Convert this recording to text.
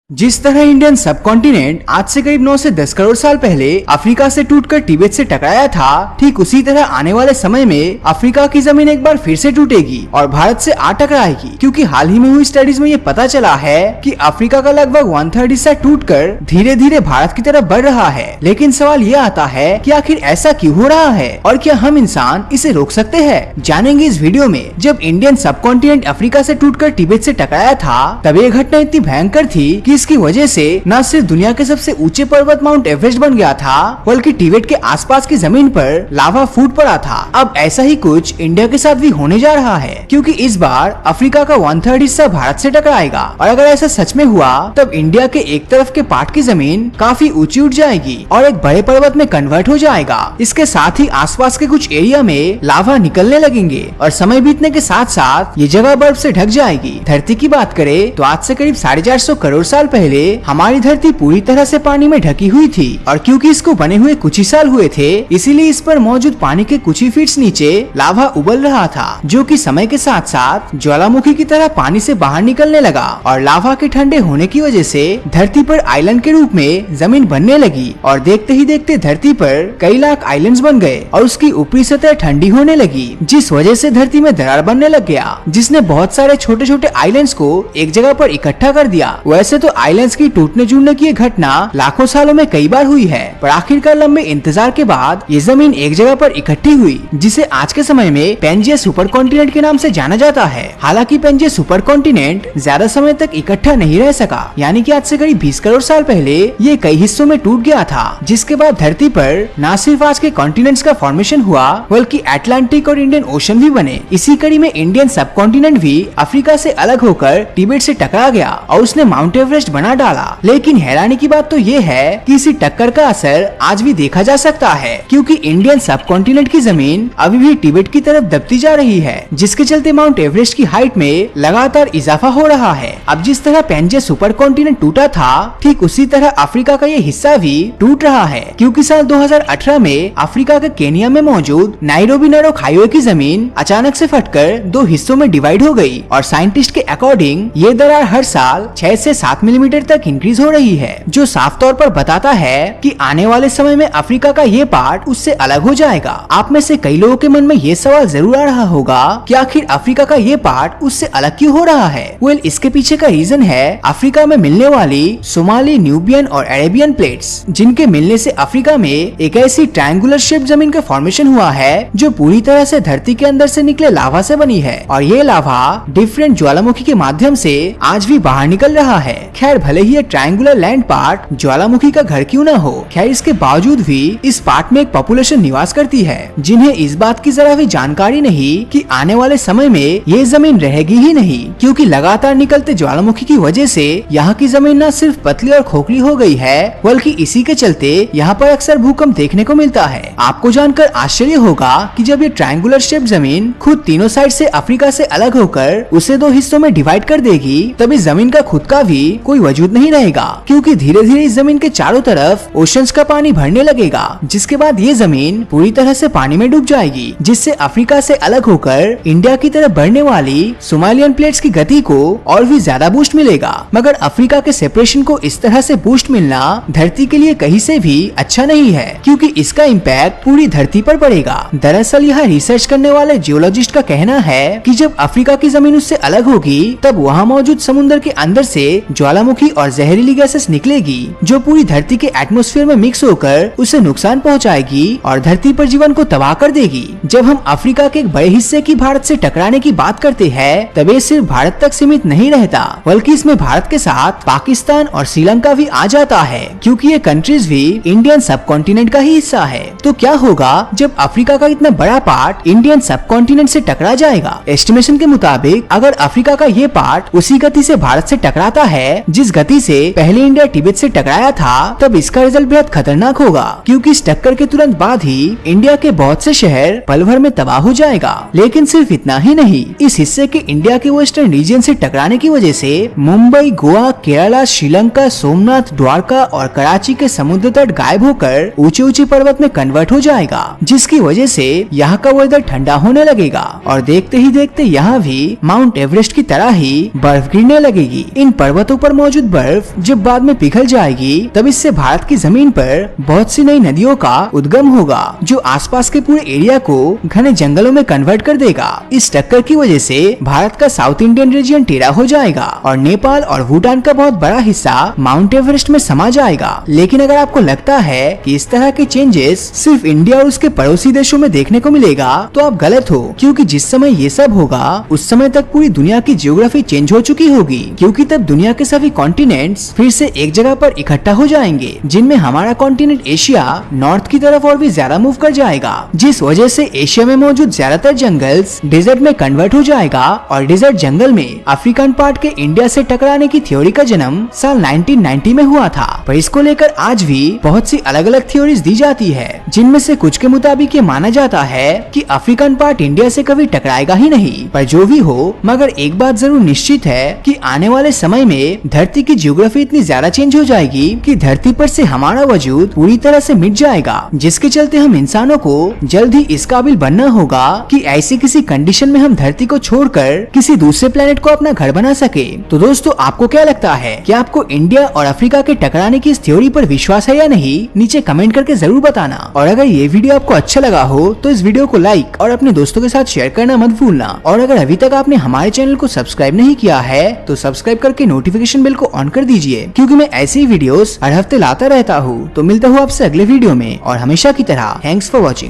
जिस तरह इंडियन सब कॉन्टिनेंट आज से करीब 9 से 10 करोड़ साल पहले अफ्रीका से टूटकर तिब्बत से टकराया था, ठीक उसी तरह आने वाले समय में अफ्रीका की जमीन एक बार फिर से टूटेगी और भारत से आ टकराएगी। क्योंकि हाल ही में हुई स्टडीज में ये पता चला है कि अफ्रीका का लगभग 1/3 हिस्सा टूटकर धीरे धीरे भारत की तरफ बढ़ रहा है। लेकिन सवाल ये आता है कि आखिर ऐसा क्यों हो रहा है और क्या हम इंसान इसे रोक सकते हैं? जानेंगे इस वीडियो में। जब इंडियन सब कॉन्टिनेंट अफ्रीका से टूटकर तिब्बत से टकराया था, तब ये घटना इतनी भयंकर थी कि इसकी वजह से न सिर्फ दुनिया के सबसे ऊंचे पर्वत माउंट एवरेस्ट बन गया था, बल्कि तिब्बत के आसपास की जमीन पर लावा फूट पड़ा था। अब ऐसा ही कुछ इंडिया के साथ भी होने जा रहा है, क्योंकि इस बार अफ्रीका का 1/3 हिस्सा भारत से टकराएगा। और अगर ऐसा सच में हुआ, तब इंडिया के एक तरफ के पार्ट की जमीन काफी ऊंची उठ जाएगी और एक बड़े पर्वत में कन्वर्ट हो जाएगा। इसके साथ ही आसपास के कुछ एरिया में लावा निकलने लगेंगे और समय बीतने के साथ साथ ये जगह बर्फ से ढक जाएगी। धरती की बात करें तो आज से करीब 450 करोड़ साल पहले हमारी धरती पूरी तरह से पानी में ढकी हुई थी, और क्योंकि इसको बने हुए कुछ ही साल हुए थे, इसीलिए इस पर मौजूद पानी के कुछ ही फीट नीचे लावा उबल रहा था, जो कि समय के साथ साथ ज्वालामुखी की तरह पानी से बाहर निकलने लगा। और लावा के ठंडे होने की वजह से धरती पर आइलैंड के रूप में जमीन बनने लगी और देखते ही देखते धरती पर कई लाख आइलैंड्स बन गए और उसकी ऊपरी सतह ठंडी होने लगी, जिस वजह से धरती में दरार बनने लग गया, जिसने बहुत सारे छोटे छोटे आइलैंड्स को एक जगह पर इकट्ठा कर दिया। वैसे तो आइलैंड्स की टूटने जुड़ने की घटना लाखों सालों में कई बार हुई है, पर आखिरकार लंबे इंतजार के बाद ये जमीन एक जगह पर इकट्ठी हुई, जिसे आज के समय में पेंजिया सुपर कॉन्टिनेंट के नाम से जाना जाता है। हालांकि पेंजिया सुपर कॉन्टिनेंट ज्यादा समय तक इकट्ठा नहीं रह सका, यानी कि आज से करीब 20 करोड़ साल पहले ये कई हिस्सों में टूट गया था, जिसके बाद धरती पर न सिर्फ आज के कॉन्टिनेंट्स का फॉर्मेशन हुआ, बल्कि अटलांटिक और इंडियन ओशन भी बने। इसी कड़ी में इंडियन सब कॉन्टिनेंट भी अफ्रीका से अलग होकर तिब्बत से टकरा गया और उसने माउंट एवरेस्ट बना डाला। लेकिन हैरानी की बात तो ये है कि इसी टक्कर का असर आज भी देखा जा सकता है, क्योंकि इंडियन सब कॉन्टिनेंट की जमीन अभी भी तिब्बत की तरफ दबती जा रही है, जिसके चलते माउंट एवरेस्ट की हाइट में लगातार इजाफा हो रहा है। अब जिस तरह पेंजिया सुपर कॉन्टिनेंट टूटा था, ठीक उसी तरह अफ्रीका का ये हिस्सा भी टूट रहा है, क्योंकि साल 2018 में अफ्रीका के केनिया में मौजूद नाइरोबी नारोक हाईवे की जमीन अचानक से फटकर दो हिस्सों में डिवाइड हो गई और साइंटिस्ट के अकॉर्डिंग ये दरार हर साल 6 से 7 मिलीमीटर तक इंक्रीज हो रही है, जो साफ तौर पर बताता है कि आने वाले समय में अफ्रीका का ये पार्ट उससे अलग हो जाएगा। आप में से कई लोगों के मन में ये सवाल जरूर आ रहा होगा कि आखिर अफ्रीका का ये पार्ट उससे अलग क्यों हो रहा है। वेल, इसके पीछे का रीजन है अफ्रीका में मिलने वाली सोमाली, न्यूबियन और अरेबियन प्लेट्स, जिनके मिलने से अफ्रीका में एक ऐसी ट्रायंगुलर शेप जमीन का फॉर्मेशन हुआ है जो पूरी तरह से धरती के अंदर से निकले लावा से बनी है, और ये लावा डिफरेंट ज्वालामुखी के माध्यम से आज भी बाहर निकल रहा है। खैर, भले ही ये ट्रायंगुलर लैंड पार्ट ज्वालामुखी का घर क्यों न हो, खैर इसके बावजूद भी इस पार्ट में एक पॉपुलेशन निवास करती है, जिन्हें इस बात की जरा भी जानकारी नहीं कि आने वाले समय में ये जमीन रहेगी ही नहीं, क्योंकि लगातार निकलते ज्वालामुखी की वजह से यहाँ की जमीन न सिर्फ पतली और खोखली हो गई है, बल्कि इसी के चलते यहाँ पर अक्सर भूकंप देखने को मिलता है। आपको जानकर आश्चर्य होगा कि जब ये ट्रायंगुलर शेप जमीन खुद तीनों साइड से अफ्रीका से अलग होकर उसे दो हिस्सों में डिवाइड कर देगी, तब इस जमीन का खुद का भी कोई वजूद नहीं रहेगा, क्योंकि धीरे धीरे इस जमीन के चारों तरफ ओशंस का पानी भरने लगेगा, जिसके बाद ये जमीन पूरी तरह से पानी में डूब जाएगी, जिससे अफ्रीका से अलग होकर इंडिया की तरफ बढ़ने वाली सोमालियन प्लेट्स की गति को और भी ज्यादा बूस्ट मिलेगा। मगर अफ्रीका के सेपरेशन को इस तरह से बूस्ट मिलना धरती के लिए कहीं से भी अच्छा नहीं है, क्योंकि इसका इम्पैक्ट पूरी धरती पर पड़ेगा। दरअसल यहाँ रिसर्च करने वाले जियोलॉजिस्ट का कहना है कि जब अफ्रीका की जमीन उससे अलग होगी, तब वहाँ मौजूद समुद्र के अंदर से ज्वालामुखी और जहरीली गैसेस निकलेगी, जो पूरी धरती के एटमॉस्फेयर में मिक्स होकर उसे नुकसान पहुंचाएगी और धरती पर जीवन को तबाह कर देगी। जब हम अफ्रीका के एक बड़े हिस्से की भारत से टकराने की बात करते हैं, तब ये सिर्फ भारत तक सीमित नहीं रहता, बल्कि इसमें भारत के साथ पाकिस्तान और श्रीलंका भी आ जाता है, क्योंकि ये कंट्रीज भी इंडियन सब कॉन्टिनेंट का ही हिस्सा है। तो क्या होगा जब अफ्रीका का इतना बड़ा पार्ट इंडियन सब कॉन्टिनेंट से टकरा जाएगा? एस्टिमेशन के मुताबिक अगर अफ्रीका का ये पार्ट उसी गति से भारत से टकराता है जिस गति से पहले इंडिया तिब्बत से टकराया था, तब इसका रिजल्ट बेहद खतरनाक होगा, क्योंकि इस टक्कर के तुरंत बाद ही इंडिया के बहुत से शहर पल भर में तबाह हो जाएगा। लेकिन सिर्फ इतना ही नहीं, इस हिस्से के इंडिया के वेस्टर्न रीजन से टकराने की वजह से मुंबई, गोवा, केरला, श्रीलंका, सोमनाथ, द्वारका और कराची के समुद्र तट गायब होकर ऊंचे ऊंचे पर्वत में कन्वर्ट हो जाएगा, जिसकी वजह से यहाँ का वेदर ठंडा होने लगेगा और देखते ही देखते यहाँ भी माउंट एवरेस्ट की तरह ही बर्फ गिरने लगेगी। इन पर्वतों पर मौजूद बर्फ जब बाद में पिघल जाएगी तब इससे भारत की जमीन पर बहुत सी नई नदियों का उद्गम होगा जो आसपास के पूरे एरिया को घने जंगलों में कन्वर्ट कर देगा। इस टक्कर की वजह से भारत का साउथ इंडियन रीजन टेढ़ा हो जाएगा और नेपाल और भूटान का बहुत बड़ा हिस्सा माउंट एवरेस्ट में समा जाएगा। लेकिन अगर आपको लगता है कि इस तरह के चेंजेस सिर्फ इंडिया और उसके पड़ोसी देशों में देखने को मिलेगा तो आप गलत हो, क्योंकि जिस समय ये सब होगा उस समय तक पूरी दुनिया की जियोग्राफी चेंज हो चुकी होगी, क्योंकि तब दुनिया के सभी कॉन्टिनेंट्स फिर से एक जगह पर इकट्ठा हो जाएंगे, जिनमें हमारा कॉन्टिनेंट एशिया नॉर्थ की तरफ और भी ज्यादा मूव कर जाएगा, जिस वजह से एशिया में मौजूद ज्यादातर जंगल्स डेजर्ट में कन्वर्ट हो जाएगा और डेजर्ट जंगल में अफ्रीकन पार्ट के इंडिया से टकराने की थ्योरी का जन्म साल 1990 में हुआ था। पर इसको लेकर आज भी बहुत सी अलग अलग थ्योरीज दी जाती है, जिनमें से कुछ के मुताबिक ये माना जाता है कि अफ्रीकन पार्ट इंडिया से कभी टकराएगा ही नहीं। पर जो भी हो, मगर एक बात जरूर निश्चित है कि आने वाले समय में धरती की जियोग्राफी इतनी ज्यादा चेंज हो जाएगी कि धरती पर से हमारा वजूद पूरी तरह से मिट जाएगा, जिसके चलते हम इंसानों को जल्द ही इस काबिल बनना होगा कि ऐसी किसी कंडीशन में हम धरती को छोड़कर किसी दूसरे प्लेनेट को अपना घर बना सके। तो दोस्तों, आपको क्या लगता है कि आपको इंडिया और अफ्रीका के टकराने की इस थ्योरी पर विश्वास है या नहीं? नीचे कमेंट करके जरूर बताना। और अगर ये वीडियो आपको अच्छा लगा हो तो इस वीडियो को लाइक और अपने दोस्तों के साथ शेयर करना मत भूलना। और अगर अभी तक आपने हमारे चैनल को सब्सक्राइब नहीं किया है तो सब्सक्राइब करके नोटिफिकेशन बेल को ऑन कर दीजिए, क्योंकि मैं ऐसी वीडियोस हर हफ्ते लाता रहता हूँ। तो मिलता हूँ आपसे अगले वीडियो में, और हमेशा की तरह थैंक्स फॉर वॉचिंग।